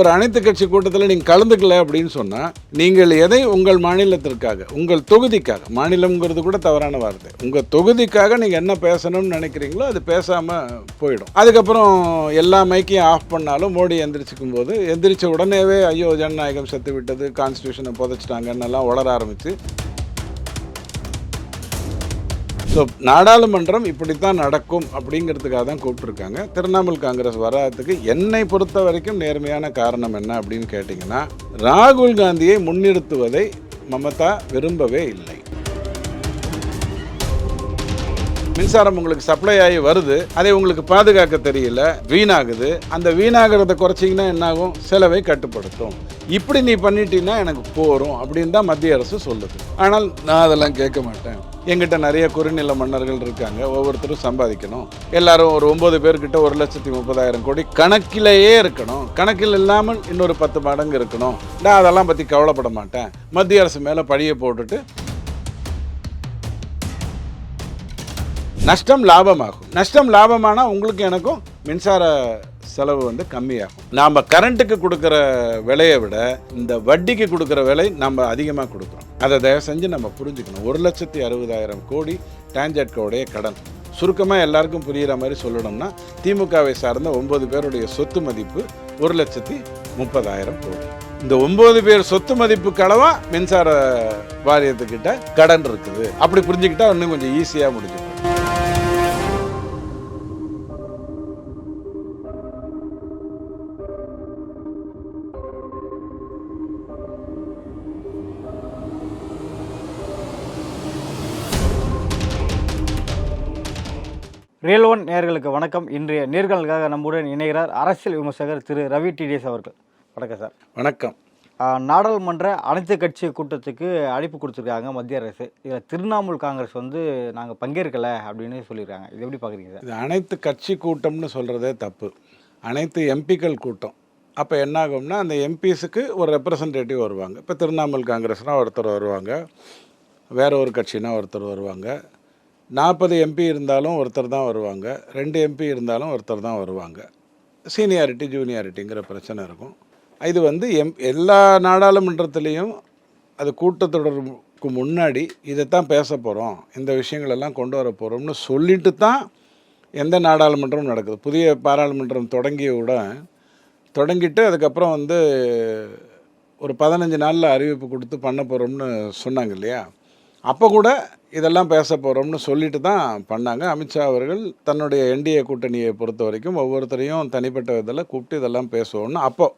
ஒரு அனைத்து கட்சி கூட்டத்தில் நீங்கள் கலந்துக்கல அப்படின்னு சொன்னால் நீங்கள் எதை உங்கள் மாநிலத்திற்காக, உங்கள் தொகுதிக்காக, மாநிலம்ங்கிறது கூட தவறான வார்த்தை, உங்கள் தொகுதிக்காக நீங்கள் என்ன பேசணும்னு நினைக்கிறீங்களோ அது பேசாமல் போயிடும். அதுக்கப்புறம் எல்லா மைக்கையும் ஆஃப் பண்ணாலும் மோடி எந்திரிச்சிக்கும் போது எந்திரிச்ச உடனேவே ஐயோ ஜனநாயகம் செத்து விட்டது, கான்ஸ்டியூஷனை புதைச்சிட்டாங்கன்னெல்லாம் வளர ஆரம்பித்து, ஸோ நாடாளுமன்றம் இப்படித்தான் நடக்கும் அப்படிங்கிறதுக்காக தான் கூப்பிட்டுருக்காங்க. திரிணாமுல் காங்கிரஸ் வராதுக்கு என்னை பொறுத்த வரைக்கும் நேர்மையான காரணம் என்ன அப்படின்னு கேட்டிங்கன்னா, ராகுல் காந்தியை முன்னிறுத்துவதை மமதா விரும்பவே இல்லை. மின்சாரம் உங்களுக்கு சப்ளை ஆகி வருது, அதை உங்களுக்கு பாதுகாக்க தெரியல, வீணாகுது. அந்த வீணாகிறத குறைச்சிங்கன்னா என்னாகும், செலவை கட்டுப்படுத்தும். இப்படி நீ பண்ணிட்டீங்கன்னா எனக்கு போகிறோம் அப்படின்னு தான் மத்திய அரசு சொல்லுது. ஆனால் நான் அதெல்லாம் கேட்க மாட்டேன். எங்கிட்ட நிறைய குறுநில மன்னர்கள் இருக்காங்க, ஒவ்வொருத்தரும் சம்பாதிக்கணும். எல்லாரும் ஒரு 9 பேர்கிட்ட 1,30,000 கோடி கணக்கிலேயே இருக்கணும், கணக்கில் இல்லாமல் இன்னொரு 10 மடங்கு இருக்கணும். நான் அதெல்லாம் பற்றி கவலைப்பட மாட்டேன். மத்திய அரசு மேலே பழியை போட்டுட்டு நஷ்டம் லாபமாகும். நஷ்டம் லாபமானால் உங்களுக்கு எனக்கும் மின்சார செலவு கம்மியாகும். நாம் கரண்ட்டுக்கு கொடுக்குற விலையை விட இந்த வட்டிக்கு கொடுக்குற விலை நம்ம அதிகமாக கொடுக்குறோம். அதை தயவு செஞ்சு நம்ம புரிஞ்சுக்கணும். 1,60,000 கோடி டான்ஜெட்கோடைய கடன். சுருக்கமாக எல்லாருக்கும் புரிகிற மாதிரி சொல்லணும்னா, திமுகவை சார்ந்த 9 பேருடைய சொத்து மதிப்பு 1,30,000 கோடி. இந்த 9 பேர் சொத்து மதிப்பு களவா மின்சார வாரியத்துக்கிட்ட கடன் இருக்குது. அப்படி புரிஞ்சுக்கிட்டா இன்னும் கொஞ்சம் ஈஸியாக முடிஞ்சுக்கும். ரியல் ஒன் நேயர்களுக்கு வணக்கம். இன்றைய நேர்காணலுக்காக நம்முடன் இணைகிறார் அரசியல் விமர்சகர் திரு ரவி டிடிஎஸ் அவர்கள். வணக்கம் சார். வணக்கம். நாடாளுமன்ற அனைத்து கட்சி கூட்டத்துக்கு அழைப்பு கொடுத்துருக்காங்க மத்திய அரசு. இதில் திரிணாமுல் காங்கிரஸ் நாங்கள் பங்கேற்கலை அப்படின்னு சொல்லியிருக்காங்க. இது எப்படி பார்க்குறீங்க சார்? இது அனைத்து கட்சி கூட்டம்னு சொல்கிறதே தப்பு. அனைத்து எம்பிக்கள் கூட்டம். அப்போ என்ன ஆகும்னா, அந்த எம்பிஸுக்கு ஒரு ரெப்ரசன்டேட்டிவ் வருவாங்க. இப்போ திரிணாமுல் காங்கிரஸ்னால் ஒருத்தர் வருவாங்க, வேற ஒரு கட்சினா ஒருத்தர் வருவாங்க. 40 எம்பி இருந்தாலும் ஒருத்தர் தான் வருவாங்க, 2 எம்பி இருந்தாலும் ஒருத்தர் தான் வருவாங்க. சீனியாரிட்டி ஜூனியாரிட்டிங்கிற பிரச்சனை இருக்கும். இது எல்லா நாடாளுமன்றத்துலேயும் அது கூட்டத்தொடருக்கு முன்னாடி இதைத்தான் பேச போகிறோம், இந்த விஷயங்களெல்லாம் கொண்டு வர போகிறோம்னு சொல்லிட்டு தான் எந்த நாடாளுமன்றம் நடக்குது. புதிய பாராளுமன்றம் தொடங்கிட்டு அதுக்கப்புறம் ஒரு 15 நாளில் அறிவிப்பு கொடுத்து பண்ண போகிறோம்னு சொன்னாங்க இல்லையா? அப்போ கூட இதெல்லாம் பேச போகிறோம்னு சொல்லிட்டு தான் பண்ணாங்க. அமித்ஷா அவர்கள் தன்னுடைய என்டிஏ கூட்டணியை பொறுத்த வரைக்கும் ஒவ்வொருத்தரையும் தனிப்பட்ட இதில் கூப்பிட்டு இதெல்லாம் பேசுவோம்னு, அப்போது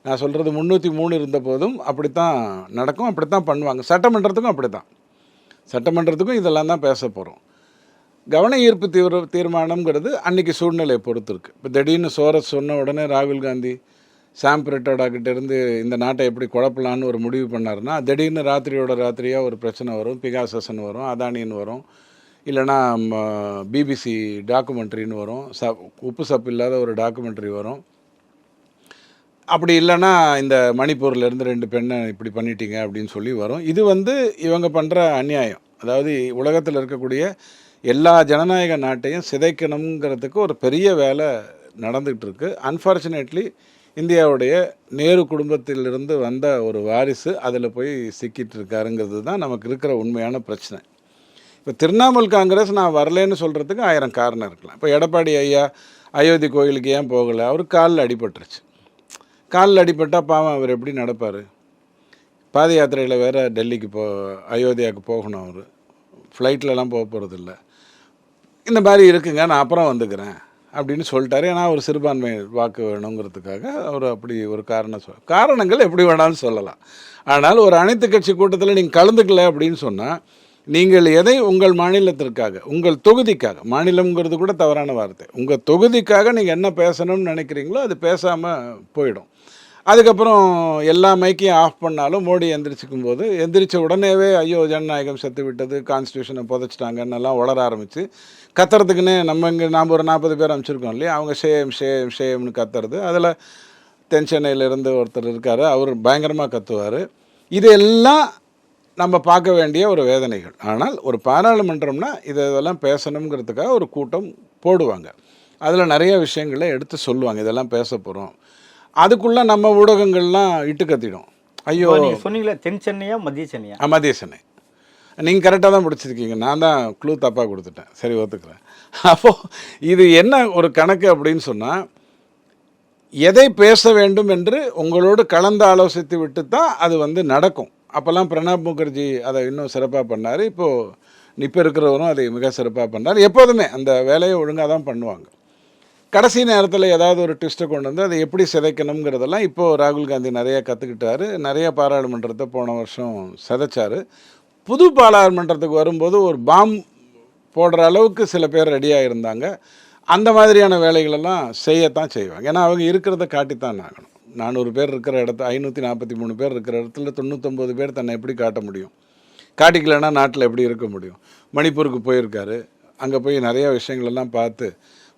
நான் சொல்கிறது 303 இருந்த போதும் அப்படித்தான் நடக்கும், அப்படித்தான் பண்ணுவாங்க. சட்டமன்றத்துக்கும் அப்படி தான், சட்டமன்றத்துக்கும் இதெல்லாம் தான் பேச போகிறோம். கவன ஈர்ப்பு தீர்மானம்ங்கிறது அன்றைக்கி சூழ்நிலையை பொறுத்து இருக்குது. இப்போ திடீர்னு சோரஸ் சொன்ன உடனே ராகுல் காந்தி சாம் பிரிட்டோடாக்கிட்ட இருந்து இந்த நாட்டை எப்படி குழப்பலான்னு ஒரு முடிவு பண்ணாருன்னா, திடீர்னு ராத்திரியாக ஒரு பிரச்சனை வரும், பிகாசஸ்ன்னு வரும், அதானின்னு வரும், இல்லைனா பிபிசி டாக்குமெண்ட்ரின்னு வரும், உப்பு சப்பு இல்லாத ஒரு டாக்குமெண்ட்ரி வரும். அப்படி இல்லைன்னா இந்த மணிப்பூர்லேருந்து 2 பெண்ணை இப்படி பண்ணிட்டீங்க அப்படின்னு சொல்லி வரும். இது இவங்க பண்ணுற அநியாயம். அதாவது உலகத்தில் இருக்கக்கூடிய எல்லா ஜனநாயக நாட்டையும் சிதைக்கணுங்கிறதுக்கு ஒரு பெரிய வேலை நடந்துகிட்டு இருக்கு. அன்ஃபார்ச்சுனேட்லி இந்தியாவுடைய நேரு குடும்பத்திலிருந்து வந்த ஒரு வாரிசு அதில் போய் சிக்கிட்டு இருக்காருங்கிறது தான் நமக்கு இருக்கிற உண்மையான பிரச்சனை. இப்போ திரிணாமுல் காங்கிரஸ் நான் வரலேன்னு சொல்கிறதுக்கு 1000 காரணம் இருக்கலாம். இப்போ எடப்பாடி ஐயா அயோத்தி கோயிலுக்கு ஏன் போகலை? அவர் காலில் அடிபட்டுருச்சு. காலில் அடிபட்டால் பாவம் அவர் எப்படி நடப்பார்? பாத யாத்திரையில் வேறு டெல்லிக்கு அயோத்தியாவுக்கு போகணும். அவர் ஃப்ளைட்லலாம் போக போகிறதில்ல. இந்த மாதிரி இருக்குங்க, நான் அப்புறம் வந்துக்கிறேன் அப்படின்னு சொல்லிட்டாரு. ஏன்னா ஒரு சிறுபான்மை வாக்கு வேணுங்கிறதுக்காக அவர் அப்படி ஒரு காரணங்கள் எப்படி வேணாலும் சொல்லலாம். ஆனால் ஒரு அனைத்து கட்சி கூட்டத்தில் நீங்கள் கலந்துக்கல அப்படின்னு சொன்னால், நீங்கள் எதை உங்கள் மாநிலத்திற்காக, உங்கள் தொகுதிக்காக, மாநிலம்ங்கிறது கூட தவறான வார்த்தை, உங்கள் தொகுதிக்காக நீங்கள் என்ன பேசணும்னு நினைக்கிறீங்களோ அது பேசாமல் போயிடும். அதுக்கப்புறம் எல்லா மைக்கையும் ஆஃப் பண்ணாலும் மோடி எந்திரிச்சிக்கும் போது எந்திரிச்ச உடனேவே ஐயோ ஜனநாயகம் செத்து விட்டது, கான்ஸ்டியூஷனை புதைச்சிட்டாங்கன்னெல்லாம் வளர ஆரம்பித்து கத்துறதுக்குன்னே நாம் ஒரு 40 பேர் அமைச்சிருக்கோம் இல்லையா? அவங்க ஷேம்னு கத்துறது. அதில் தென்சென்னையிலேருந்து ஒருத்தர் இருக்கார், அவர் பயங்கரமாக கத்துவார். இதெல்லாம் நம்ம பார்க்க வேண்டிய ஒரு வேதனைகள். ஆனால் ஒரு பாராளுமன்றம்னா இதெல்லாம் பேசணுங்கிறதுக்காக ஒரு கூட்டம் போடுவாங்க. அதில் நிறைய விஷயங்களை எடுத்து சொல்லுவாங்க, இதெல்லாம் பேச போகிறோம். அதுக்குள்ளே நம்ம ஊடகங்கள்லாம் இட்டு கத்திடும். ஐயோ, நீங்கள் சொன்னீங்களே தென் சென்னையா மத்திய சென்னையா? மதிய சென்னை. நீங்கள் கரெக்டாக தான் பிடிச்சிருக்கீங்க, நான் தான் க்ளூ தப்பாக கொடுத்துட்டேன். சரி, ஒத்துக்கிறேன். அப்போது இது என்ன ஒரு கணக்கு அப்படின்னு சொன்னால், எதை பேச வேண்டும் என்று உங்களோடு கலந்து ஆலோசித்து விட்டு தான் அது நடக்கும். அப்போல்லாம் பிரணாப் முகர்ஜி அதை இன்னும் சிறப்பாக பண்ணார். இப்போ இருக்கிறவரும் அதை மிக சிறப்பாக பண்ணார். எப்போதுமே அந்த வேலையை ஒழுங்காக தான் பண்ணுவாங்க. கடைசி நேரத்தில் ஏதாவது ஒரு ட்விஸ்ட்டை கொண்டு வந்து அதை எப்படி சிதைக்கணுங்கிறதெல்லாம் இப்போது ராகுல் காந்தி நிறையா கற்றுக்கிட்டாரு. நிறைய பாராளுமன்றத்தை போன வருஷம் சிதைச்சார். புது பாராளுமன்றத்துக்கு வரும்போது ஒரு பாம் போடுற அளவுக்கு சில பேர் ரெடியாக இருந்தாங்க. அந்த மாதிரியான வேலைகளெல்லாம் செய்யத்தான் செய்வாங்க. ஏன்னா அவங்க இருக்கிறத காட்டித்தான் ஆகணும். 400 பேர் இருக்கிற இடத்துல 543 பேர் இருக்கிற இடத்துல 99 பேர் தன்னை எப்படி காட்ட முடியும்? காட்டிக்கலைன்னா நாட்டில் எப்படி இருக்க முடியும்? மணிப்பூருக்கு போயிருக்காரு. அங்கே போய் நிறையா விஷயங்களெல்லாம் பார்த்து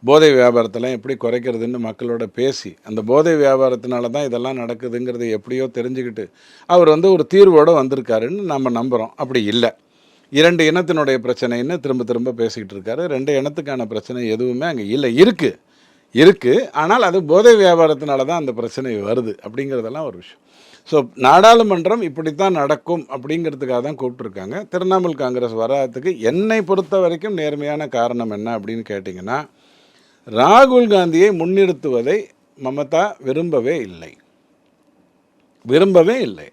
போதை வியாபாரத்தெல்லாம் எப்படி குறைக்கிறதுன்னு மக்களோட பேசி, அந்த போதை வியாபாரத்தினால தான் இதெல்லாம் நடக்குதுங்கிறத எப்படியோ தெரிஞ்சுக்கிட்டு அவர் ஒரு தீர்வோடு வந்திருக்காருன்னு நம்ம நம்புகிறோம். அப்படி இல்லை, 2 இனத்தினுடைய பிரச்சனைன்னு திரும்ப திரும்ப பேசிக்கிட்டு இருக்காரு. 2 இனத்துக்கான பிரச்சனை எதுவுமே அங்கே இல்லை. இருக்குது, ஆனால் அது போதை வியாபாரத்தினால தான் அந்த பிரச்சனை வருது அப்படிங்கிறதெல்லாம் ஒரு விஷயம். ஸோ நாடாளுமன்றம் இப்படித்தான் நடக்கும் அப்படிங்கிறதுக்காக தான் கூப்பிட்ருக்காங்க. திரிணாமுல் காங்கிரஸ் வராதுக்கு என்னை பொறுத்த வரைக்கும் நேர்மையான காரணம் என்ன அப்படின்னு கேட்டிங்கன்னா, ராகுல் காந்தியை முன்னிறுத்துவதை மமதா விரும்பவே இல்லை.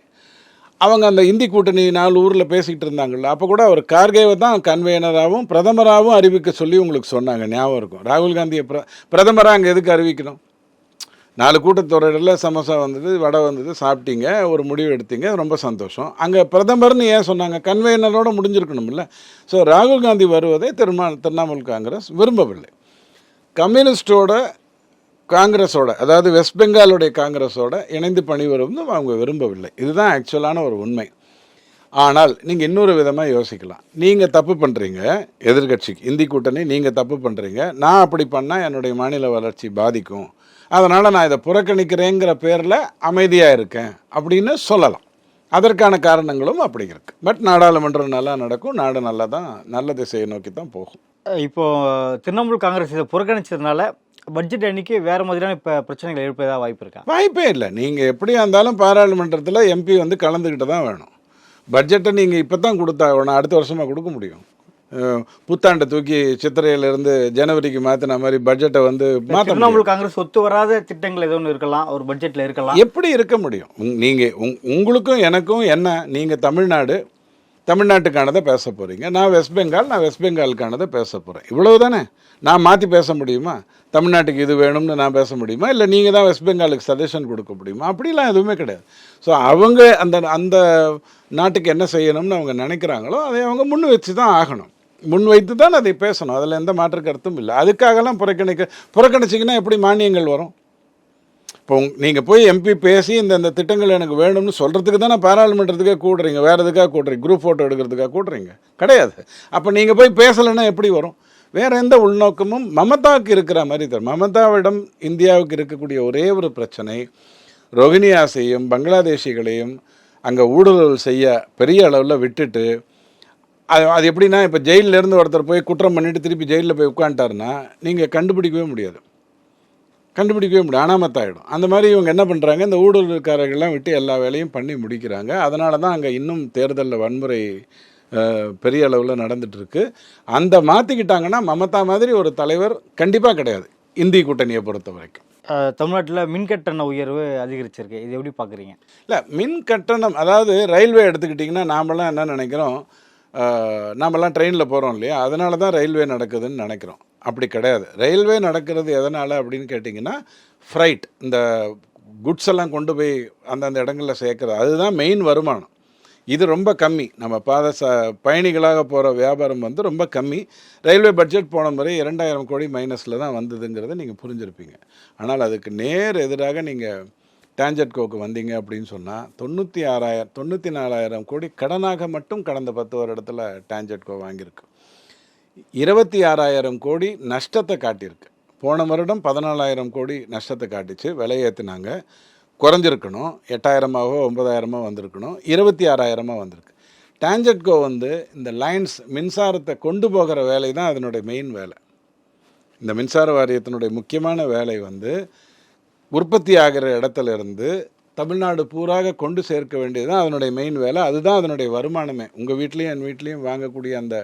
அவங்க அந்த இந்தி கூட்டணி 4 ஊரில் பேசிக்கிட்டு இருந்தாங்கள்ல, அப்போ கூட அவர் கார்கேவை தான் கன்வீனராகவும் பிரதமராகவும் அறிவிக்க சொல்லி உங்களுக்கு சொன்னாங்க, ஞாபகம் இருக்கும். ராகுல் காந்தியை பிரதமராக அங்கே எதுக்கு அறிவிக்கணும்? 4 கூட்டத்தொடரில் சமோசா வந்தது, வடை வந்தது, சாப்பிட்டீங்க, ஒரு முடிவு எடுத்தீங்க, ரொம்ப சந்தோஷம். அங்கே பிரதமர்னு ஏன் சொன்னாங்க? கன்வீனரோடு முடிஞ்சிருக்கணும்ல. ஸோ ராகுல் காந்தி வருவதை திரிணாமுல் காங்கிரஸ் விரும்பவில்லை. கம்யூனிஸ்டோட காங்கிரஸோட, அதாவது வெஸ்ட் பெங்காலுடைய காங்கிரஸோட இணைந்து பணிபுரிந்து அவங்க விரும்பவில்லை. இதுதான் ஆக்சுவலான ஒரு உண்மை. ஆனால் நீங்கள் இன்னொரு விதமாக யோசிக்கலாம். நீங்கள் தப்பு பண்ணுறீங்க, எதிர்கட்சிக்கு இந்தி கூட்டணி நீங்கள் தப்பு பண்ணுறீங்க, நான் அப்படி பண்ணால் என்னுடைய மாநில வளர்ச்சி பாதிக்கும், அதனால் நான் இதை புறக்கணிக்கிறேங்கிற பேரில் அமைதியாக இருக்கேன் அப்படின்னு சொல்லலாம். அதற்கான காரணங்களும் அப்படி இருக்குது. பட் நாடாளுமன்றம் நல்லா நடக்கும், நாடு நல்ல திசையை நோக்கி தான் போகும். இப்போது திரிணாமுல் காங்கிரஸ் இதை புறக்கணிச்சதுனால பட்ஜெட் அன்னைக்கு வேறு மாதிரியான இப்போ பிரச்சனைகள் எழுப்பதாக வாய்ப்பு இருக்கா? வாய்ப்பே இல்லை. நீங்கள் எப்படியா இருந்தாலும் பாராளுமன்றத்தில் எம்பி கலந்துக்கிட்டு தான் வேணும். பட்ஜெட்டை நீங்கள் இப்போ தான் கொடுத்தாகணும், அடுத்த வருஷமாக கொடுக்க முடியும். புத்தாண்டை தூக்கி சித்திரையிலேருந்து ஜனவரிக்கு மாற்றின மாதிரி பட்ஜெட்டை மாற்ற. திரிணாமுல் காங்கிரஸ் ஒத்து வராத திட்டங்கள் ஏதோ ஒன்று இருக்கலாம், ஒரு பட்ஜெட்டில் இருக்கலாம். எப்படி இருக்க முடியும்? நீங்கள் உங்களுக்கும் எனக்கும் என்ன, நீங்கள் தமிழ்நாட்டுக்கானதை பேச போகிறீங்க, நான் வெஸ்ட் பெங்காலுக்கானதை பேச போகிறேன், இவ்வளவு தானே. நான் மாற்றி பேச முடியுமா? தமிழ்நாட்டுக்கு இது வேணும்னு நான் பேச முடியுமா? இல்லை நீங்கள் தான் வெஸ்ட் பெங்காலுக்கு சஜஷன் கொடுக்க முடியுமா? அப்படிலாம் எதுவுமே கிடையாது. ஸோ அவங்க அந்த நாட்டுக்கு என்ன செய்யணும்னு அவங்க நினைக்கிறாங்களோ அதை அவங்க முன் வச்சு தான் ஆகணும். முன் வைத்து தான் அதை பேசணும். அதில் எந்த மாற்று கருத்தும் இல்லை. அதுக்காகலாம் புறக்கணிச்சிங்கன்னா எப்படி மானியங்கள் வரும்? இப்போ நீங்கள் போய் எம்பி பேசி இந்த திட்டங்கள் எனக்கு வேணும்னு சொல்கிறதுக்கு தானே பாராளுமன்றத்துக்கே கூடுறீங்க, வேறு எதுக்காக கூடுறீங்க? குரூப் ஃபோட்டோ எடுக்கிறதுக்காக கூடுறீங்க கிடையாது. அப்போ நீங்கள் போய் பேசலைன்னா எப்படி வரும்? வேறு எந்த உள்நோக்கமும் மமதாவுக்கு இருக்கிற மாதிரி தரும். மமதாவிடம் இந்தியாவுக்கு இருக்கக்கூடிய ஒரே ஒரு பிரச்சனை, ரோஹிணியாஸையும் பங்களாதேஷிகளையும் அங்கே ஊடுருவல் செய்ய பெரிய அளவில் விட்டுட்டு, அது எப்படின்னா, இப்போ ஜெயிலிலேருந்து ஒருத்தர் போய் குற்றம் பண்ணிவிட்டு திருப்பி ஜெயிலில் போய் உட்காந்துட்டாருன்னா நீங்கள் கண்டுபிடிக்கவே முடியாது, அனாமத்தாயிடும். அந்த மாதிரி இவங்க என்ன பண்ணுறாங்க, இந்த ஊடுருவல்காரர்கள்லாம் விட்டு எல்லா வேலையும் பண்ணி முடிக்கிறாங்க. அதனால தான் அங்கே இன்னும் தேர்தலில் வன்முறை பெரிய அளவில் நடந்துகிட்ருக்கு. அந்த மாற்றிக்கிட்டாங்கன்னா மமதா மாதிரி ஒரு தலைவர் கண்டிப்பாக கிடையாது இந்தி கூட்டணியை பொறுத்த வரைக்கும். தமிழ்நாட்டில் மின் கட்டண உயர்வு அதிகரிச்சிருக்கு, இது எப்படி பார்க்குறீங்க? இல்லை, மின் கட்டணம், அதாவது ரயில்வே எடுத்துக்கிட்டிங்கன்னா நாமெல்லாம் என்ன நினைக்கிறோம், நாமெல்லாம் ட்ரெயினில் போகிறோம் இல்லையா, அதனால தான் ரயில்வே நடக்குதுன்னு நினைக்கிறோம். அப்படி கிடையாது. ரயில்வே நடக்கிறது எதனால் அப்படின்னு கேட்டிங்கன்னா, ஃப்ரைட், இந்த குட்ஸ் எல்லாம் கொண்டு போய் அந்தந்த இடங்களில் சேர்க்குறது, அதுதான் மெயின் வருமானம். இது ரொம்ப கம்மி. நம்ம பயணிகளாக போகிற வியாபாரம் ரொம்ப கம்மி. ரயில்வே பட்ஜெட் போன முறை 2000 கோடி மைனஸில் தான் வந்ததுங்கிறத நீங்கள் புரிஞ்சுருப்பீங்க. ஆனால் அதுக்கு நேர் எதிராக நீங்கள் டான்ஜெட்கோவுக்கு வந்தீங்க அப்படின்னு சொன்னால் 94,000 கோடி கடனாக மட்டும் கடந்த 10 வருடத்தில் டான்ஜெட்கோ வாங்கியிருக்கு. 26,000 கோடி நஷ்டத்தை காட்டியிருக்கு. போன வருடம் 14,000 கோடி நஷ்டத்தை காட்டிச்சு. விலை ஏற்றினாங்க, குறைஞ்சிருக்கணும், 8,000ஆவோ 9,000 வந்திருக்கணும், 26,000 வந்திருக்கு. டான்ஜெட்கோ இந்த லைன்ஸ் மின்சாரத்தை கொண்டு போகிற வேலை தான் அதனுடைய மெயின் வேலை. இந்த மின்சார வாரியத்தினுடைய முக்கியமான வேலை உற்பத்தி ஆகிற இடத்துல இருந்து தமிழ்நாடு பூராக கொண்டு சேர்க்க வேண்டியது தான் அதனுடைய மெயின் வேலை. அதுதான் அதனுடைய வருமானமே. உங்கள் வீட்லேயும் என் வீட்லேயும் வாங்கக்கூடிய அந்த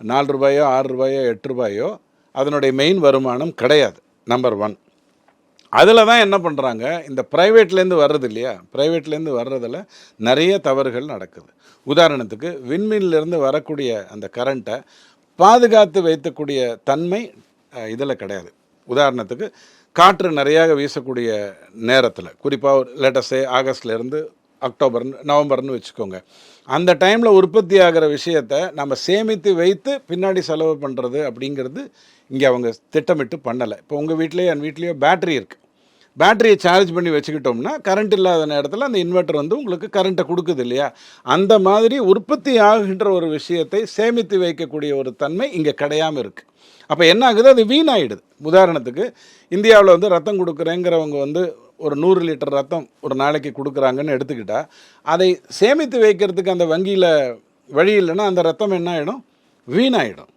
4 ரூபாயோ 6 ரூபாயோ 8 ரூபாயோ அதனுடைய மெயின் வருமானம் கிடையாது. நம்பர் 1. அதில் தான் என்ன பண்ணுறாங்க, இந்த ப்ரைவேட்லேருந்து வர்றது இல்லையா, ப்ரைவேட்லேருந்து வர்றதில் நிறைய தவறுகள் நடக்குது. உதாரணத்துக்கு விண்மின்லேருந்து வரக்கூடிய அந்த கரண்ட்டை பாதுகாத்து வைக்கக்கூடிய தன்மை இதில் கிடையாது. உதாரணத்துக்கு காற்று நிறையாக வீசக்கூடிய நேரத்தில், குறிப்பாக லேட்டஸ்டே ஆகஸ்ட்லேருந்து அக்டோபர் நவம்பர்னு வச்சுக்கோங்க, அந்த டைமில் உற்பத்தி ஆகிற விஷயத்தை நம்ம சேமித்து வைத்து பின்னாடி செலவு பண்ணுறது அப்படிங்கிறது இங்கே அவங்க திட்டமிட்டு பண்ணலை. இப்போ உங்கள் வீட்லேயோ என் வீட்லேயோ பேட்ரி இருக்குது. பேட்டரியை சார்ஜ் பண்ணி வச்சுக்கிட்டோம்னா கரண்ட் இல்லாத நேரத்தில் அந்த இன்வெர்ட்டர் வந்து உங்களுக்கு கரண்ட்டை கொடுக்குது இல்லையா. அந்த மாதிரி உற்பத்தி ஆகின்ற ஒரு விஷயத்தை சேமித்து வைக்கக்கூடிய ஒரு தன்மை இங்கே கிடையாமல் இருக்குது. அப்போ என்ன ஆகுது, அது வீணாயிடுது. உதாரணத்துக்கு இந்தியாவில் வந்து ரத்தம் கொடுக்குறேங்கிறவங்க வந்து ஒரு 100 லிட்டர் ரத்தம் ஒரு நாளைக்கு கொடுக்குறாங்கன்னு எடுத்துக்கிட்டால், அதை சேமித்து வைக்கிறதுக்கு அந்த வங்கியில் வழி இல்லைன்னா அந்த ரத்தம் என்ன ஆகிடும், வீணாயிடும்.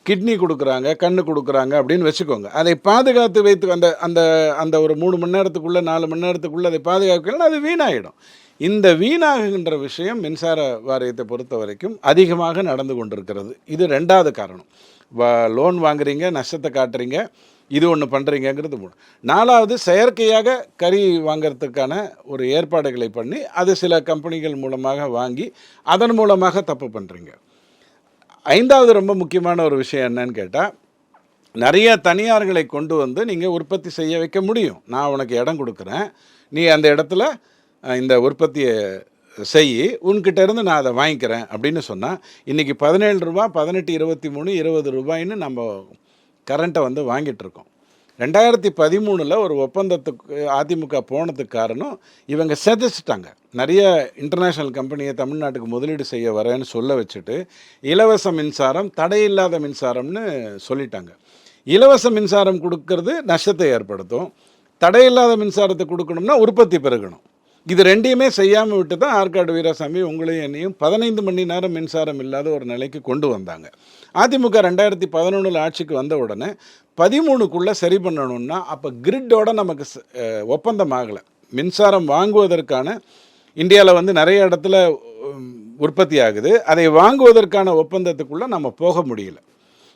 கிட்னி கொடுக்குறாங்க, கண்ணு கொடுக்குறாங்க அப்படின்னு வச்சுக்கோங்க, அதை பாதுகாத்து வைத்து அந்த அந்த அந்த ஒரு 3 மணி நேரத்துக்குள்ளே 4 மணி நேரத்துக்குள்ளே அதை பாதுகாக்கலைன்னா அது வீணாயிடும். இந்த வீணாகுகின்ற விஷயம் மின்சார வாரியத்தை பொறுத்த வரைக்கும் அதிகமாக நடந்து கொண்டிருக்கிறது. இது 2வது காரணம். லோன் வாங்குறீங்க, நஷ்டத்தை காட்டுறீங்க, இது ஒன்று பண்ணுறீங்கிறது. 4வது செயற்கையாக கறி வாங்கிறதுக்கான ஒரு ஏற்பாடுகளை பண்ணி அது சில கம்பெனிகள் மூலமாக வாங்கி அதன் மூலமாக தப்பு பண்ணுறீங்க. 5வது ரொம்ப முக்கியமான ஒரு விஷயம் என்னன்னு கேட்டால், நிறைய தனியார்களை கொண்டு வந்து நீங்கள் உற்பத்தி செய்ய வைக்க முடியும். நான் உனக்கு இடம் கொடுக்குறேன், நீ அந்த இடத்துல இந்த உற்பத்தியை செய், உன்கிட்ட இருந்து நான் அதை வாங்கிக்கிறேன் அப்படின்னு சொன்னால், இன்றைக்கி 17 ரூபா 18, 23, 20 ரூபாயின்னு நம்ம கரண்ட்டை வந்து வாங்கிட்டுருக்கோம். 2013 ஒரு ஒப்பந்தத்துக்கு அதிமுக போனதுக்கு காரணம் இவங்க செதைச்சிட்டாங்க. நிறைய இன்டர்நேஷ்னல் கம்பெனியை தமிழ்நாட்டுக்கு முதலீடு செய்ய வரேன்னு சொல்ல வச்சுட்டு இலவச மின்சாரம், தடையில்லாத மின்சாரம்னு சொல்லிட்டாங்க. இலவச மின்சாரம் கொடுக்கறது நஷ்டத்தை ஏற்படுத்தும், தடையில்லாத மின்சாரத்தை கொடுக்கணும்னா உற்பத்தி பெருகணும். இது 2யுமே செய்யாமல் விட்டு தான் ஆற்காடு வீராசாமி உங்களையும் என்னையும் 15 மணி நேரம் மின்சாரம் இல்லாத ஒரு நிலைக்கு கொண்டு வந்தாங்க. அதிமுக 2011 ஆட்சிக்கு வந்த உடனே 13க்குள்ளே சரி பண்ணணும்னா அப்போ கிரிட்டோட நமக்கு ஒப்பந்தம் ஆகலை. மின்சாரம் வாங்குவதற்கான இந்தியாவில் வந்து நிறைய இடத்துல உற்பத்தி ஆகுது, அதை வாங்குவதற்கான ஒப்பந்தத்துக்குள்ளே நம்ம போக முடியல.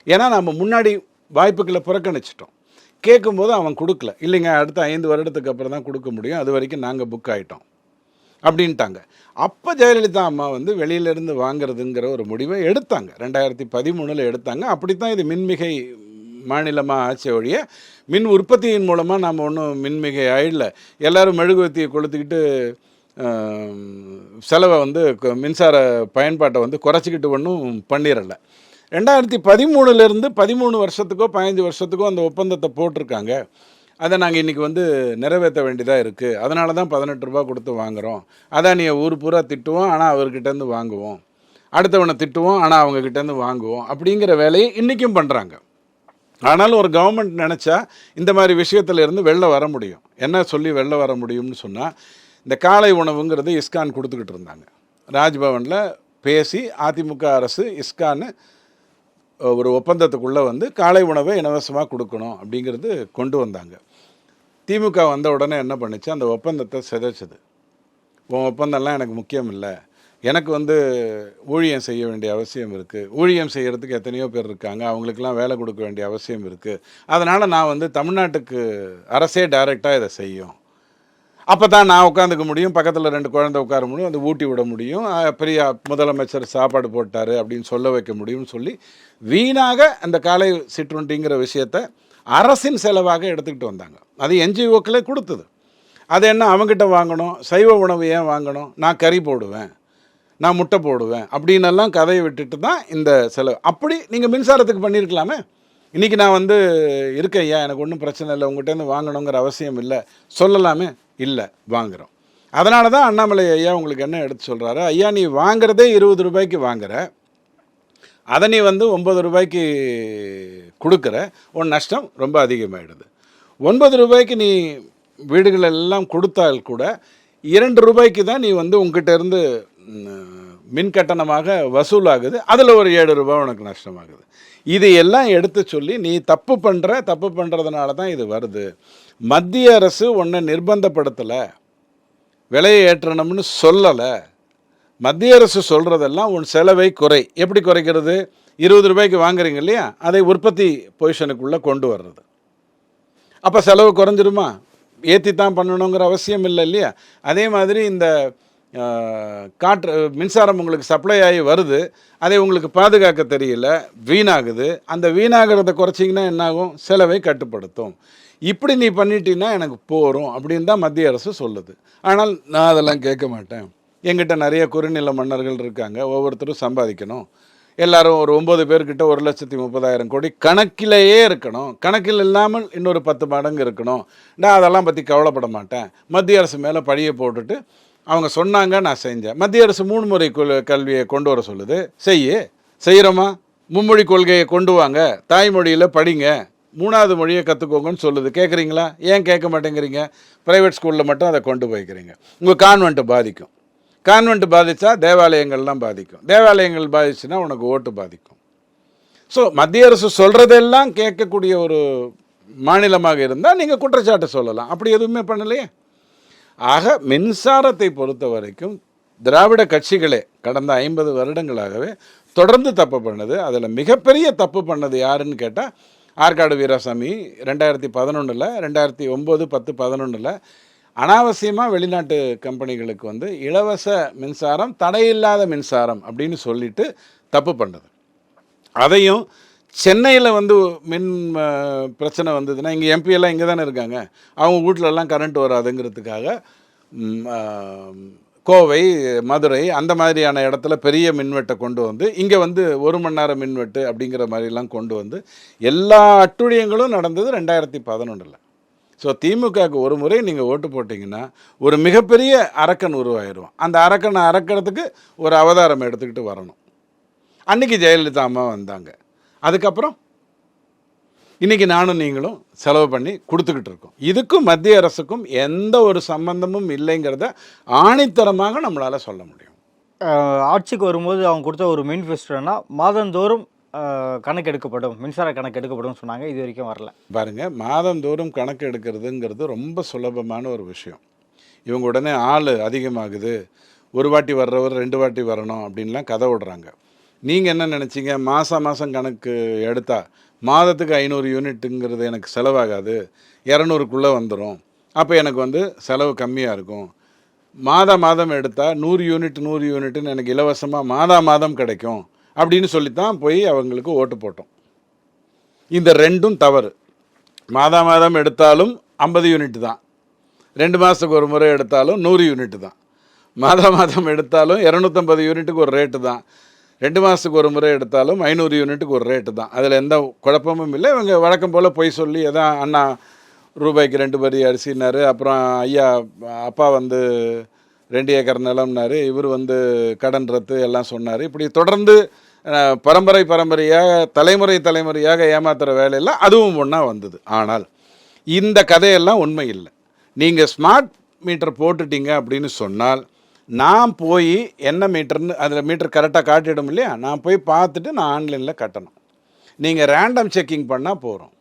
ஏன்னா நம்ம முன்னாடி வாய்ப்புகளை புறக்கணிச்சிட்டோம். கேட்கும்போது அவன் கொடுக்கல. இல்லைங்க, அடுத்த 5 வருடத்துக்கு அப்புறம் தான் கொடுக்க முடியும், அது வரைக்கும் நாங்கள் புக் ஆகிட்டோம் அப்படின்ட்டாங்க. அப்போ ஜெயலலிதா அம்மா வந்து வெளியிலேருந்து வாங்கிறதுங்கிற ஒரு முடிவை எடுத்தாங்க. 2013 எடுத்தாங்க. அப்படித்தான் இது மின்மிகை மாநிலமாக ஆட்சி ஒழிய மின் உற்பத்தியின் மூலமாக நாம் ஒன்றும் மின்மிகை ஆயிடல. எல்லோரும் மெழுகுவர்த்தியை கொளுத்துக்கிட்டு செலவை வந்து மின்சார பயன்பாட்டை வந்து குறைச்சிக்கிட்டு ஒன்றும் பண்ணிடலை. 2013 13 வருஷத்துக்கோ 15 வருஷத்துக்கோ அந்த ஒப்பந்தத்தை போட்டிருக்காங்க. அதை நாங்கள் இன்றைக்கி வந்து நிறைவேற்ற வேண்டியதாக இருக்குது. அதனால தான் 18 ரூபா கொடுத்து வாங்குகிறோம். அதான் நீ ஊர் பூரா திட்டுவோம், ஆனால் அவர்கிட்டேருந்து வாங்குவோம், அடுத்தவனை திட்டுவோம், ஆனால் அவங்கக்கிட்டேருந்து வாங்குவோம் அப்படிங்கிற வேலையை இன்றைக்கும் பண்ணுறாங்க. ஆனாலும் ஒரு கவர்மெண்ட் நினச்சா இந்த மாதிரி விஷயத்தில் இருந்து வெளில வர முடியும். என்ன சொல்லி வெளில வர முடியும்னு சொன்னால், இந்த காலை உணவுங்கிறது இஸ்கான் கொடுத்துக்கிட்டு இருந்தாங்க. ராஜ்பவனில் பேசி அதிமுக அரசு இஸ்கான்னு ஒரு ஒப்பந்தத்துக்குள்ளே வந்து காலை உணவை இலவசமாக கொடுக்கணும் அப்படிங்கிறது கொண்டு வந்தாங்க. திமுக வந்த உடனே என்ன பண்ணிச்சு, அந்த ஒப்பந்தத்தை சிதைச்சது. உன் ஒப்பந்தம்லாம் எனக்கு முக்கியம் இல்லை, எனக்கு வந்து ஊழியம் செய்ய வேண்டிய அவசியம் இருக்குது, ஊழியம் செய்கிறதுக்கு எத்தனையோ பேர் இருக்காங்க, அவங்களுக்கெல்லாம் வேலை கொடுக்க வேண்டிய அவசியம் இருக்குது, அதனால் நான் வந்து தமிழ்நாட்டுக்கு அரசே டைரெக்டாக இதை செய்யும், அப்போ தான் நான் உட்காந்துக்க முடியும், பக்கத்தில் 2 குழந்தை உட்கார முடியும், அது ஊட்டி விட முடியும், பெரிய முதலமைச்சர் சாப்பாடு போட்டார் அப்படின்னு சொல்ல வைக்க முடியும்னு சொல்லி வீணாக அந்த காலை சிற்றுண்டிங்கிற விஷயத்தை அரசின் செலவாக எடுத்துக்கிட்டு வந்தாங்க. அது என்ஜிஓக்களே கொடுத்தது. அது என்ன அவங்ககிட்ட வாங்கணும், சைவ உணவு ஏன் வாங்கணும், நான் கறி போடுவேன், நான் முட்டை போடுவேன் அப்படின்னெல்லாம் கதையை விட்டுட்டு தான் இந்த செலவு. அப்படி நீங்கள் மின்சாரத்துக்கு பண்ணியிருக்கலாமே. இன்றைக்கி நான் வந்து இருக்கேன் ஐயா, எனக்கு ஒன்றும் பிரச்சனை இல்லை, உங்கள்கிட்டருந்து வாங்கணுங்கிற அவசியம் இல்லை சொல்லலாமே. இல்லை, வாங்குகிறோம். அதனால தான் அண்ணாமலை ஐயா உங்களுக்கு என்ன எடுத்து சொல்கிறாரு, ஐயா நீ வாங்குறதே 20 ரூபாய்க்கு வாங்குற, அதை நீ வந்து 9 ரூபாய்க்கு கொடுக்குற, உன் நஷ்டம் ரொம்ப அதிகமாகிடுது. 9 ரூபாய்க்கு நீ வீடுகள் எல்லாம் கொடுத்தால் கூட 2 ரூபாய்க்கு தான் நீ வந்து உங்ககிட்ட இருந்து மின் கட்டணமாக வசூலாகுது, அதில் ஒரு 7 ரூபாய் உனக்கு நஷ்டமாகுது. இது எல்லாம் எடுத்து சொல்லி நீ தப்பு பண்ணுறதுனால தான் இது வருது. மத்திய அரசு உன்னை நிர்பந்தப்படுத்தலை, விலையை ஏற்றணும்னு சொல்லலை. மத்திய அரசு சொல்கிறதெல்லாம் உன் செலவை குறை. எப்படி குறைக்கிறது? 20 ரூபாய்க்கு வாங்குறீங்க இல்லையா, அதை உற்பத்தி பொசிஷனுக்குள்ளே கொண்டு வர்றது. அப்போ செலவு குறைஞ்சிருமா? ஏற்றி தான் பண்ணணுங்கிற அவசியம் இல்லை இல்லையா? அதே மாதிரி இந்த காற்று மின்சாரம் உங்களுக்கு சப்ளை ஆகி வருது, அதை உங்களுக்கு பாதுகாக்க தெரியல, வீணாகுது. அந்த வீணாகிறத குறைச்சிங்கன்னா என்னாகும்? செலவை கட்டுப்படுத்தும். இப்படி நீ பண்ணிட்டீன்னா எனக்கு போகிறோம் அப்படின்னு தான் மத்திய அரசு சொல்லுது. ஆனால் நான் அதெல்லாம் கேட்க மாட்டேன். எங்கிட்ட நிறைய குறுநில மன்னர்கள் இருக்காங்க, ஒவ்வொருத்தரும் சம்பாதிக்கணும். எல்லாரும் ஒரு 9 பேர்கிட்ட 1,30,000 கோடி கணக்கிலேயே இருக்கணும், கணக்கில் இல்லாமல் இன்னொரு 10 மடங்கு இருக்கணும். நான் அதெல்லாம் பற்றி கவலைப்பட மாட்டேன். மத்திய அரசு மேலே பழியை போட்டுட்டு அவங்க சொன்னாங்க, நான் செஞ்சேன். மத்திய அரசு 3 முறை கல்வியை கொண்டு வர சொல்லுது, செய்கிறோமா? மும்மொழி கொள்கையை கொண்டு வாங்க, தாய்மொழியில் படிங்க, 3வது மொழியை கற்றுக்கோங்கன்னு சொல்லுது. கேட்குறீங்களா? ஏன் கேட்க மாட்டேங்கிறீங்க? ப்ரைவேட் ஸ்கூலில் மட்டும் அதை கொண்டு போய்க்கிறீங்க. உங்கள் கான்வென்ட்டு பாதிக்கும். கான்வென்ட் பாதித்தா தேவாலயங்கள்லாம் பாதிக்கும். தேவாலயங்கள் பாதிச்சுன்னா உனக்கு ஓட்டு பாதிக்கும். ஸோ மத்திய அரசு சொல்கிறதெல்லாம் கேட்கக்கூடிய ஒரு மாநிலமாக இருந்தால் நீங்கள் குற்றச்சாட்டு சொல்லலாம். அப்படி எதுவுமே பண்ணலையே. ஆக மின்சாரத்தை பொறுத்த வரைக்கும் திராவிட கட்சிகளே கடந்த 50 வருடங்களாகவே தொடர்ந்து தப்பு பண்ணது. அதில் மிகப்பெரிய தப்பு பண்ணது யாருன்னு கேட்டால் ஆற்காடு வீராசாமி 2011, 2009, 10, 11 அனாவசியமாக வெளிநாட்டு கம்பெனிகளுக்கு வந்து இலவச மின்சாரம், தடையில்லாத மின்சாரம் அப்படின்னு சொல்லிட்டு தப்பு பண்ணது. அதையும் சென்னையில் வந்து மின் பிரச்சனை வந்ததுன்னா, இங்கே எம்பியெல்லாம் இங்கே தானே இருக்காங்க, அவங்க வீட்டிலலாம் கரண்ட் வராதுங்கிறதுக்காக கோவை, மதுரை அந்த மாதிரியான இடத்துல பெரிய மின்வெட்டை கொண்டு வந்து இங்கே வந்து 1 மணி நேரம் மின்வெட்டு அப்படிங்கிற மாதிரிலாம் கொண்டு வந்து எல்லா அட்டுழியங்களும் நடந்தது 2011. ஸோ திமுகவுக்கு ஒரு முறை நீங்கள் ஓட்டு போட்டிங்கன்னா ஒரு மிகப்பெரிய அரக்கன் உருவாயிடுவான். அந்த அரக்கனை அறக்கிறதுக்கு ஒரு அவதாரம் எடுத்துக்கிட்டு வரணும். அன்றைக்கி ஜெயலலிதா அம்மா வந்தாங்க. அதுக்கப்புறம் இன்றைக்கி நானும் நீங்களும் செலவு பண்ணி கொடுத்துக்கிட்டு இருக்கோம். இதுக்கும் மத்திய அரசுக்கும் எந்த ஒரு சம்பந்தமும் இல்லைங்கிறத ஆணித்தரமாக நம்மளால் சொல்ல முடியும். ஆட்சிக்கு வரும்போது அவங்க கொடுத்த ஒரு மேனிஃபெஸ்டோனா மாதந்தோறும் கணக்கு எடுக்கப்படும், மின்சார கணக்கு எடுக்கப்படும் சொன்னாங்க. இது வரைக்கும் வரல. பாருங்கள், மாதந்தோறும் கணக்கு எடுக்கிறதுங்கிறது ரொம்ப சுலபமான ஒரு விஷயம். இவங்க உடனே ஆள் அதிகமாகுது, ஒரு வாட்டி வர்றவர் 2 வாட்டி வரணும் அப்படின்லாம் கதை விடுறாங்க. நீங்கள் என்ன நினச்சிங்க? மாதம் கணக்கு எடுத்தால் மாதத்துக்கு 500 யூனிட்டுங்கிறது எனக்கு செலவாகாது, 200க்குள்ளே வந்துடும், அப்போ எனக்கு வந்து செலவு கம்மியாக இருக்கும். மாதம் எடுத்தால் 100 யூனிட்டுன்னு எனக்கு இலவசமாக மாதம் கிடைக்கும் அப்படின்னு சொல்லித்தான் போய் அவங்களுக்கு ஓட்டு போட்டோம். இந்த ரெண்டும் தவறு. மாதம் எடுத்தாலும் 50 யூனிட் தான், 2 மாதத்துக்கு ஒரு முறை எடுத்தாலும் 100 யூனிட் தான், மாதம் எடுத்தாலும் 250 யூனிட்டுக்கு ஒரு ரேட்டு தான், 2 மாதத்துக்கு ஒரு முறை எடுத்தாலும் 500 யூனிட்டுக்கு ஒரு ரேட்டு தான். அதில் எந்த குழப்பமும் இல்லை. இவங்க வழக்கம் போல் பொய் சொல்லி எதான் அண்ணா ரூபாய்க்கு 2 பரி அரிசினார், அப்புறம் ஐயா அப்பா வந்து 2 ஏக்கர் நிலம்னாரு, இவர் வந்து கடன் ரத்து எல்லாம் சொன்னார். இப்படி தொடர்ந்து பரம்பரையாக தலைமுறையாக ஏமாத்துகிற வேலையெல்லாம் அதுவும் ஒன்றா வந்தது. ஆனால் இந்த கதையெல்லாம் உண்மை இல்லை. நீங்கள் ஸ்மார்ட் மீட்டர் போட்டுட்டீங்க அப்படின்னு சொன்னால் நான் போய் என்ன மீட்டர்னு அதில் மீட்டர் கரெக்டாக காட்டிடும் இல்லையா, நான் போய் பார்த்துட்டு நான் ஆன்லைனில் கட்டணும். நீங்கள் ரேண்டம் செக்கிங் பண்ணால் போகிறோம்.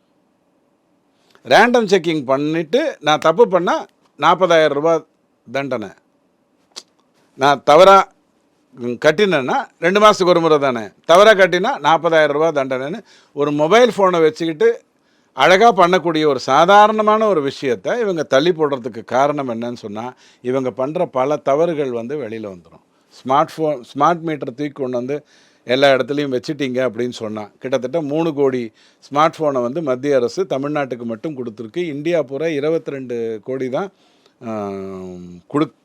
ரேண்டம் செக்கிங் பண்ணிவிட்டு நான் தப்பு பண்ணால் 40,000 ரூபாய் தண்டனை. நான் தவறாக கட்டினேன்னா 2 மாதத்துக்கு ஒரு முறை தானே, தவறாக கட்டினா 40,000 ரூபாய் தண்டனைன்னு ஒரு மொபைல் ஃபோனை வச்சுக்கிட்டு அழகாக பண்ணக்கூடிய ஒரு சாதாரணமான ஒரு விஷயத்தை இவங்க தள்ளி போடுறதுக்கு காரணம் என்னன்னு சொன்னால், இவங்க பண்ணுற பல தவறுகள் வந்து வெளியில் வந்துடும். ஸ்மார்ட் மீட்டர் தூக்கி கொண்டு வந்து எல்லா இடத்துலையும் வச்சுட்டீங்க அப்படின்னு சொன்னால், கிட்டத்தட்ட 3 கோடி ஸ்மார்ட் ஃபோனை வந்து மத்திய அரசு தமிழ்நாட்டுக்கு மட்டும் கொடுத்துருக்கு. இந்தியா பூரா 22 கோடி தான்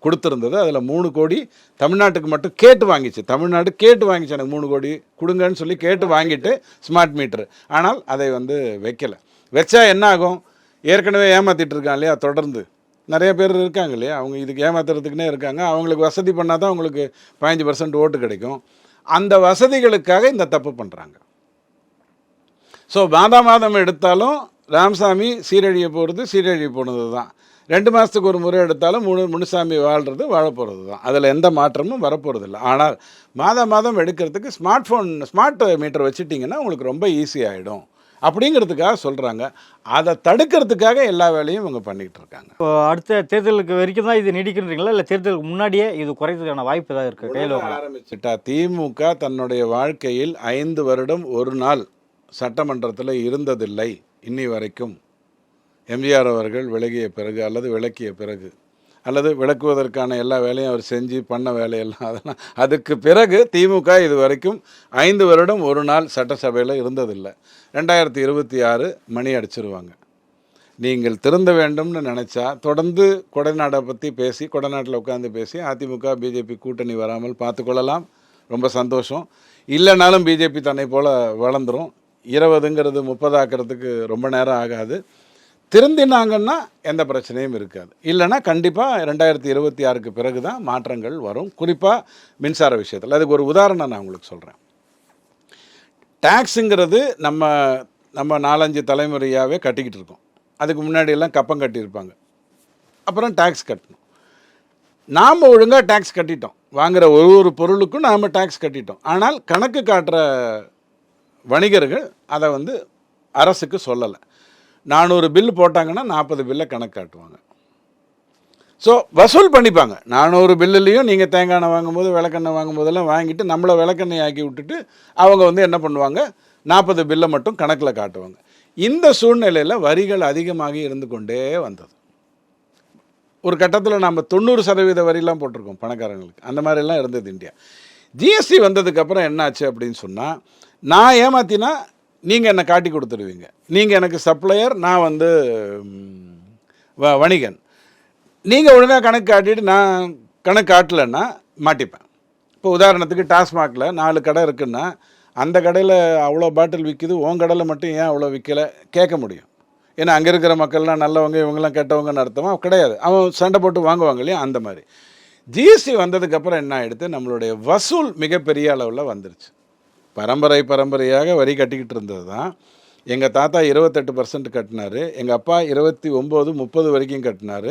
கொடுத்துருந்தது. அதில் 3 கோடி தமிழ்நாட்டுக்கு மட்டும் கேட்டு வாங்கிச்சு. தமிழ்நாடு கேட்டு வாங்கிச்சு, எனக்கு 3 கோடி கொடுங்கன்னு சொல்லி கேட்டு வாங்கிட்டு ஸ்மார்ட் மீட்ரு. ஆனால் அதை வந்து வைக்கலை. வச்சா என்ன ஆகும்? ஏற்கனவே ஏமாற்றிட்டு இருக்காங்க இல்லையா, தொடர்ந்து நிறைய பேர் இருக்காங்க இல்லையா, அவங்க இதுக்கு ஏமாத்துறதுக்குன்னே இருக்காங்க. அவங்களுக்கு வசதி பண்ணால் தான் அவங்களுக்கு 15% ஓட்டு கிடைக்கும். அந்த வசதிகளுக்காக இந்த தப்பு பண்ணுறாங்க. ஸோ மாதம் எடுத்தாலும் ராமசாமி சீரழிய போகிறது சீரழிய போனது தான். 2 மாதத்துக்கு ஒரு முறை எடுத்தாலும் முனுசாமி வாழ்கிறது வாழப்போகிறது தான். அதில் எந்த மாற்றமும் வரப்போகிறதில்ல. ஆனால் மாதம் எடுக்கிறதுக்கு ஸ்மார்ட் மீட்டர் வச்சுட்டிங்கன்னா உங்களுக்கு ரொம்ப ஈஸி ஆகிடும் அப்படிங்கிறதுக்காக சொல்கிறாங்க. அதை தடுக்கிறதுக்காக எல்லா வேலையும் இவங்க பண்ணிகிட்டு இருக்காங்க. இப்போ அடுத்த தேர்தலுக்கு வரைக்கும் தான் இது நீடிக்கின்றீங்களா, இல்லை தேர்தலுக்கு முன்னாடியே இது குறைறதுக்கான வாய்ப்பு ஏதாவது இருக்குது? கையில் ஆரம்பிச்சுட்டா திமுக தன்னுடைய வாழ்க்கையில் 5 வருடம் ஒரு நாள் சட்டமன்றத்தில் இருந்ததில்லை இன்னி வரைக்கும். எம்ஜிஆர் அவர்கள் விலகிய பிறகு அல்லது விளக்கிய பிறகு அல்லது விளக்குவதற்கான எல்லா வேலையும் அவர் செஞ்சு பண்ண வேலையெல்லாம் அதெல்லாம் அதுக்கு பிறகு திமுக இது வரைக்கும் 5 வருடம் ஒரு நாள் சட்டசபையில் இருந்ததில்லை. 2026 மணி அடிச்சிருவாங்க. நீங்கள் திருந்த வேண்டும்னு நினச்சா தொடர்ந்து கொடைநாடை பற்றி பேசி கொடைநாட்டில் உட்காந்து பேசி அதிமுக பிஜேபி கூட்டணி வராமல் பார்த்துக்கொள்ளலாம். ரொம்ப சந்தோஷம். இல்லைனாலும் பிஜேபி தன்னை போல் வளர்ந்துடும். 20ங்கிறது 30 ஆக்கிறதுக்கு ரொம்ப நேரம் ஆகாது. திருந்தினாங்கன்னா எந்த பிரச்சனையும் இருக்காது. இல்லைன்னா கண்டிப்பாக 2026க்கு பிறகு தான் மாற்றங்கள் வரும், குறிப்பாக மின்சார விஷயத்தில். அதுக்கு ஒரு உதாரணம் நான் உங்களுக்கு சொல்கிறேன். டேக்ஸுங்கிறது நம்ம 4-5 தலைமுறையாகவே கட்டிக்கிட்டு இருக்கோம். அதுக்கு முன்னாடியெல்லாம் கப்பம் கட்டியிருப்பாங்க, அப்புறம் டேக்ஸ் கட்டணும். நாம் ஒழுங்காக டேக்ஸ் கட்டிட்டோம், வாங்குகிற ஒரு பொருளுக்கும் நாம் டேக்ஸ் கட்டிட்டோம். ஆனால் கணக்கு காட்டுற வணிகர்கள் அதை அரசுக்கு சொல்லலை. 400 பில்லு போட்டாங்கன்னா 40 பில்லை கணக்கு காட்டுவாங்க. ஸோ வசூல் பண்ணிப்பாங்க. 400 பில்லுலேயும் நீங்கள் தேங்காய் எண்ணெய் வாங்கும்போது விளக்கெண்ணெய் வாங்கும்போதெல்லாம் வாங்கிட்டு நம்மளை விளக்கெண்ணெய் ஆக்கி விட்டுட்டு அவங்க என்ன பண்ணுவாங்க, 40 பில்லை மட்டும் கணக்கில் காட்டுவாங்க. இந்த சூழ்நிலையில் வரிகள் அதிகமாகி இருந்து கொண்டே வந்தது. ஒரு கட்டத்தில் நம்ம 90% வரிலாம் போட்டிருக்கோம் பணக்காரங்களுக்கு. அந்த மாதிரிலாம் இருந்தது இந்தியா. ஜிஎஸ்டி வந்ததுக்கப்புறம் என்னாச்சு அப்படின்னு சொன்னால், நான் ஏமாத்தினா நீங்கள் என்னை காட்டி கொடுத்துடுவீங்க, நீங்கள் எனக்கு சப்ளையர், நான் வணிகன். நீங்கள் ஒழுங்காக கணக்கு காட்டிட்டு நான் கணக்கு காட்டலைன்னா மாட்டிப்பேன். இப்போ உதாரணத்துக்கு டாஸ்மாகில் 4 கடை இருக்குன்னா அந்த கடையில் அவ்வளோ பாட்டில் விற்கிது, உன் கடையில் மட்டும் ஏன் அவ்வளோ விற்கலை கேட்க முடியும். ஏன்னா அங்கே இருக்கிற மக்கள்லாம் நல்லவங்க இவங்கெல்லாம் கெட்டவங்கன்னு அர்த்தமா கிடையாது. அவன் சண்டை போட்டு வாங்குவாங்க இல்லையா. அந்த மாதிரி ஜிஎஸ்டி வந்ததுக்கப்புறம் என்ன ஆகிடுது, நம்மளுடைய வசூல் மிகப்பெரிய அளவில் வந்துருச்சு. பரம்பரையாக வரி கட்டிக்கிட்டு இருந்தது தான். எங்கள் தாத்தா 28% கட்டினார், எங்கள் அப்பா 29-30 வரைக்கும் கட்டினார்.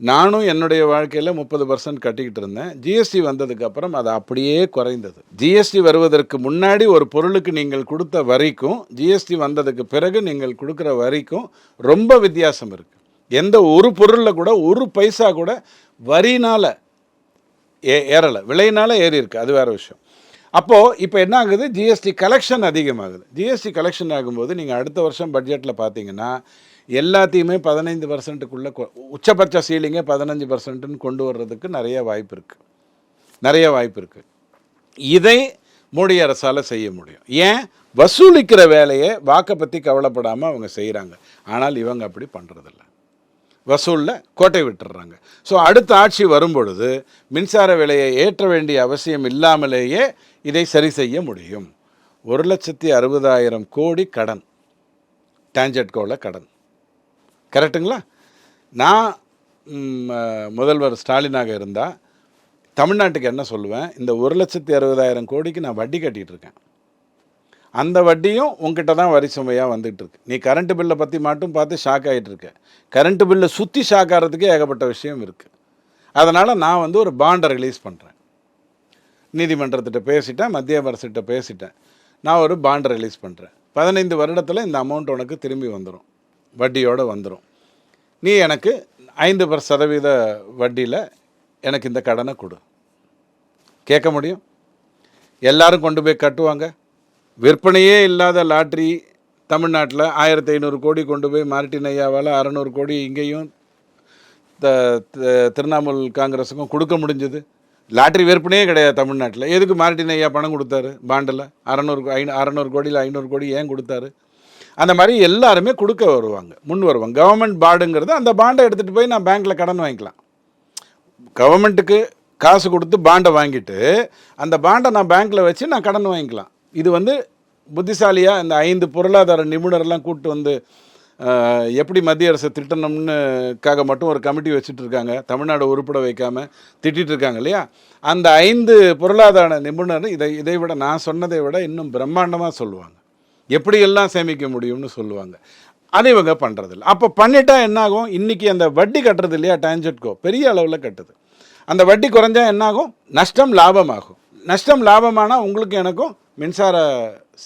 நானும் என்னுடைய வாழ்க்கையில் 30% கட்டிக்கிட்டு இருந்தேன். ஜிஎஸ்டி வந்ததுக்கப்புறம் அது அப்படியே குறைந்தது. ஜிஎஸ்டி வருவதற்கு முன்னாடி ஒரு பொருளுக்கு நீங்கள் கொடுத்த வரிக்கும் ஜிஎஸ்டி வந்ததுக்கு பிறகு நீங்கள் கொடுக்குற வரிக்கும் ரொம்ப வித்தியாசம் இருக்குது. எந்த ஒரு பொருளில் கூட ஒரு பைசா கூட வரினால் ஏறலை, விலையினால் ஏறி இருக்குது, அது வேறு விஷயம். அப்போது இப்போ என்ன ஆகுது, ஜிஎஸ்டி கலெக்ஷன் அதிகமாகுது. ஜிஎஸ்டி கலெக்ஷன் ஆகும்போது நீங்கள் அடுத்த வருஷம் பட்ஜெட்டில் பார்த்தீங்கன்னா எல்லாத்தையுமே 15%க்குள்ளே உச்சபட்ச சீலிங்கே 15%ன்னு கொண்டு வர்றதுக்கு நிறைய வாய்ப்பு இருக்குது. இதை மோடி அரசால் செய்ய முடியும். ஏன், வசூலிக்கிற வேலையை வாக்கை பற்றி கவலைப்படாமல் அவங்க செய்கிறாங்க. ஆனால் இவங்க அப்படி பண்ணுறதில்ல, வசூலில் கோட்டை விட்டுடுறாங்க. ஸோ அடுத்த ஆட்சி வரும்பொழுது மின்சார விலையை ஏற்ற வேண்டிய அவசியம் இல்லாமலேயே இதை சரி செய்ய முடியும். 1,60,000 கோடி கடன், டான்ஜெட்கோவில் கடன், கரெக்டுங்களா? நான் முதல்வர் ஸ்டாலினாக இருந்தால் தமிழ்நாட்டுக்கு என்ன சொல்லுவேன், இந்த 1,60,000 கோடிக்கு நான் வட்டி கட்டிகிட்டு இருக்கேன். அந்த வட்டியும் உங்ககிட்ட தான் வரி சுமையாக வந்துகிட்டு இருக்கு. நீ கரண்ட்டு பில்லை பற்றி மட்டும் பார்த்து ஷாக் ஆகிட்டு இருக்க. கரண்ட்டு பில்லை சுற்றி ஷாக் ஆகிறதுக்கே ஏகப்பட்ட விஷயம் இருக்குது. அதனால் நான் ஒரு பாண்டை ரிலீஸ் பண்ணுறேன். நீதிமன்றத்திட்ட பேசிட்டேன், மத்திய அரசிட்ட பேசிட்டேன். நான் ஒரு பாண்டை ரிலீஸ் பண்ணுறேன். 15 வருடத்தில் இந்த அமௌண்ட் உனக்கு திரும்பி வந்துடும், வட்டியோடு வந்துடும். நீ எனக்கு 5% வட்டியில் எனக்கு இந்த கடனை கொடு. கேட்க முடியும்? எல்லாரும் கொண்டு போய் கட்டுவாங்க. விற்பனையே இல்லாத லாட்ரி தமிழ்நாட்டில் 1500 கோடி கொண்டு போய் மார்ட்டின் ஐயாவால் 600 கோடி இங்கேயும் திரிணாமுல் காங்கிரஸுக்கும் கொடுக்க முடிஞ்சது. லாட்ரி விற்பனையே கிடையாது தமிழ்நாட்டில். எதுக்கு மார்ட்டின் ஐயா பணம் கொடுத்தாரு பாண்டில்? 600 கோடியில் 500 கோடி ஏன் கொடுத்தாரு? அந்த மாதிரி எல்லாருமே கொடுக்க வருவாங்க, முன் வருவாங்க. கவர்மெண்ட் பாண்டுங்கிறது, அந்த பாண்டை எடுத்துகிட்டு போய் நான் பேங்க்கில் கடன் வாங்கிக்கலாம். கவர்மெண்ட்டுக்கு காசு கொடுத்து பாண்டை வாங்கிட்டு அந்த பாண்டை நான் பேங்க்கில் வச்சு நான் கடன் வாங்கிக்கலாம். இது புத்திசாலியாக இந்த 5 பொருளாதார நிபுணர்லாம் கூப்பிட்டு எப்படி மத்திய அரசை திட்டணும்னுக்காக மட்டும் ஒரு கமிட்டி வச்சுட்டு இருக்காங்க. தமிழ்நாடு உருப்பட வைக்காமல் திட்டிகிட்டு இருக்காங்க இல்லையா? அந்த 5 பொருளாதார நிபுணர் இதை விட, நான் சொன்னதை விட இன்னும் பிரம்மாண்டமாக சொல்லுவாங்க, எப்படியெல்லாம் சேமிக்க முடியும்னு சொல்லுவாங்க. அதை இவங்க பண்ணுறதில்ல. அப்போ பண்ணிட்டா என்னாகும், இன்றைக்கி அந்த வட்டி கட்டுறது இல்லையா டான்ஜெட்கோ, பெரிய அளவில் கட்டுது. அந்த வட்டி குறைஞ்சா என்னாகும், நஷ்டம் லாபமாகும். நஷ்டம் லாபமானால் உங்களுக்கு எனக்கும் மின்சார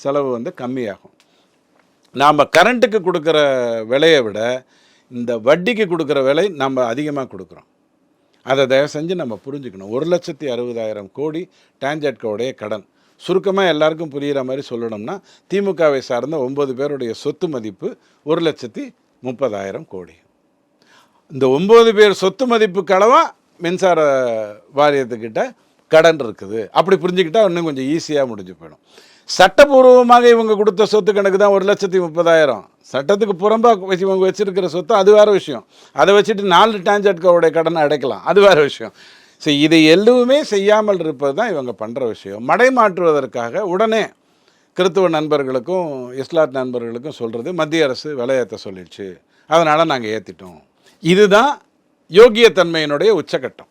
செலவு வந்து கம்மியாகும். நாம் கரண்ட்டுக்கு கொடுக்குற விலையை விட இந்த வட்டிக்கு கொடுக்குற விலை நம்ம அதிகமாக கொடுக்குறோம். அதை தயவு செஞ்சு நம்ம புரிஞ்சுக்கணும். 1,60,60,000 கோடி டான்ஜெட்கோடைய கடன். சுருக்கமாக எல்லாருக்கும் புரிகிற மாதிரி சொல்லணும்னா, திமுகவை சார்ந்த 9 பேருடைய சொத்து மதிப்பு 1,30,30,000 கோடி. இந்த 9 பேர் சொத்து மதிப்புக்கு அளவாக மின்சார வாரியத்துக்கிட்ட கடன் இருக்குது. அப்படி புரிஞ்சுக்கிட்டா இன்னும் கொஞ்சம் ஈஸியாக முடிஞ்சு போயிடும். சட்டப்பூர்வமாக இவங்க கொடுத்த சொத்து கணக்கு தான் 1,30,30,000. சட்டத்துக்கு புறம்பாக இவங்க வச்சுருக்கிற சொத்து அது வேறு விஷயம். அதை வச்சுட்டு 4 டான்ஜெட்கோவுடைய கடனை அடைக்கலாம், அது வேறு விஷயம். ஸோ இதை எதுவுமே செய்யாமல் இருப்பது தான் இவங்க பண்ணுற விஷயம். மடைமாற்றுவதற்காக உடனே கிறித்துவ நண்பர்களுக்கும் இஸ்லாத் நண்பர்களுக்கும் சொல்கிறது, மத்திய அரசு விலையேற்ற சொல்லிடுச்சு, அதனால் நாங்கள் ஏற்றிட்டோம். இதுதான் யோகியத்தன்மையினுடைய உச்சக்கட்டம்.